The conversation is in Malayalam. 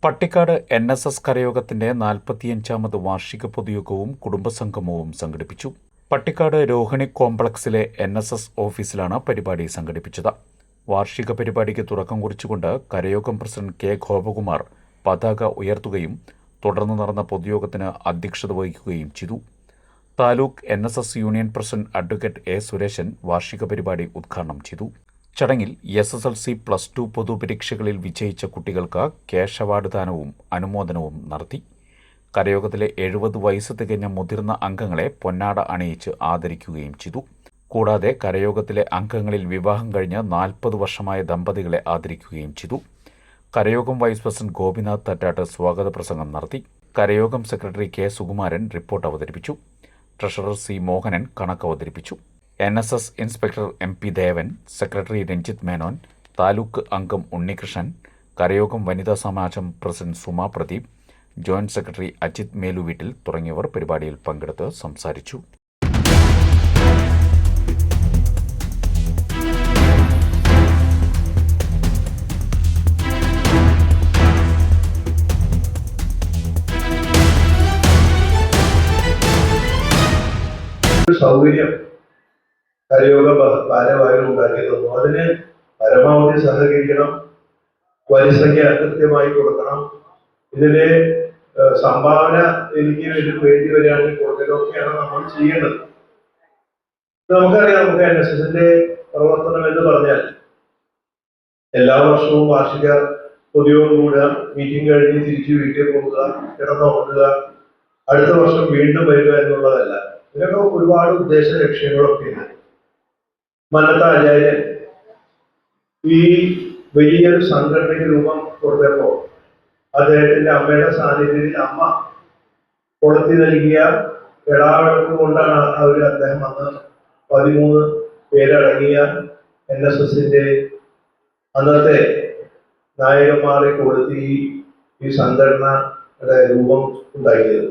പട്ടിക്കാട് NSS കരയോഗത്തിന്റെ 45ാമത് വാർഷിക പൊതുയോഗവും കുടുംബസംഗമവും സംഘടിപ്പിച്ചു. പട്ടിക്കാട് രോഹിണി കോംപ്ലക്സിലെ NSS ഓഫീസിലാണ് പരിപാടി സംഘടിപ്പിച്ചത്. വാർഷിക പരിപാടിക്ക് തുടക്കം കുറിച്ചുകൊണ്ട് കരയോഗം പ്രസിഡന്റ് കെ ഗോപകുമാർ പതാക ഉയർത്തുകയും തുടർന്ന് നടന്ന പൊതുയോഗത്തിന് അധ്യക്ഷത വഹിക്കുകയും ചെയ്തു. Taluk NSS union president advocate A Sureshan വാർഷിക പരിപാടി ഉദ്ഘാടനം ചെയ്തു. ചടങ്ങിൽ SSLC+2 പൊതുപരീക്ഷകളിൽ വിജയിച്ച കുട്ടികൾക്ക് ക്യാഷ് അവാർഡ് ദാനവും അനുമോദനവും നടത്തി. കരയോഗത്തിലെ 70 വയസ്സ് തികഞ്ഞ മുതിർന്ന അംഗങ്ങളെ പൊന്നാട അണിയിച്ച് ആദരിക്കുകയും ചെയ്തു. കൂടാതെ കരയോഗത്തിലെ അംഗങ്ങളിൽ വിവാഹം കഴിഞ്ഞ് 40 വർഷമായ ദമ്പതികളെ ആദരിക്കുകയും ചെയ്തു. കരയോഗം വൈസ് പ്രസിഡന്റ് ഗോപിനാഥ് തറ്റാട്ട് സ്വാഗത പ്രസംഗം നടത്തി. കരയോഗം സെക്രട്ടറി കെ സുകുമാരൻ റിപ്പോർട്ട് അവതരിപ്പിച്ചു. ട്രഷറർ സി മോഹനൻ കണക്ക് അവതരിപ്പിച്ചു. NSS inspector MP Devan, secretary Ranjith Menon, taluk അംഗം ഉണ്ണികൃഷ്ണൻ, കരയോഗം വനിതാ സമാജം president Suma Pradeep, joint secretary Ajith മേലുവീട്ടിൽ തുടങ്ങിയവർ പരിപാടിയിൽ പങ്കെടുത്ത് സംസാരിച്ചു. സൗകര്യം കരയോഗ ഭാരവാഹികൾ ഉണ്ടാക്കി തന്നു. അതിന് പരമാവധി സഹകരിക്കണം, വരിസംഖ്യ കൃത്യമായി കൊടുക്കണം. ഇതിന്റെ സംഭാവന എനിക്ക് വേണ്ടി വരികയാണെങ്കിൽ കൊടുക്കലൊക്കെയാണ് നമ്മൾ ചെയ്യേണ്ടത്. നമുക്കറിയാം, നമുക്ക് NSSന്റെ പ്രവർത്തനം എന്ന് പറഞ്ഞാൽ എല്ലാ വർഷവും വാർഷിക പൊതുയോഗം കൂടുക, മീറ്റിംഗ് കഴിഞ്ഞ് തിരിച്ചു വീട്ടിൽ പോകുക, കിടന്നുറങ്ങുക, അടുത്ത വർഷം വീണ്ടും വരിക എന്നുള്ളതല്ല. ഇതിനൊക്കെ ഒരുപാട് ഉദ്ദേശ ലക്ഷ്യങ്ങളൊക്കെ ഉണ്ട്. മന്നത്ത ആചാര്യൻ ഈ വലിയൊരു സംഘടനയ്ക്ക് രൂപം കൊടുത്തപ്പോൾ അദ്ദേഹത്തിന്റെ അമ്മയുടെ സാന്നിധ്യത്തിൽ അമ്മ കൊളുത്തി നൽകിയ കിടാവിളക്ക് കൊണ്ടാണ് അദ്ദേഹം അന്ന് 13 പേരടങ്ങിയ NSSന്റെ അന്നത്തെ നായകന്മാരെ കൊളുത്തി ഈ സംഘടനയുടെ രൂപം ഉണ്ടാക്കിയത്.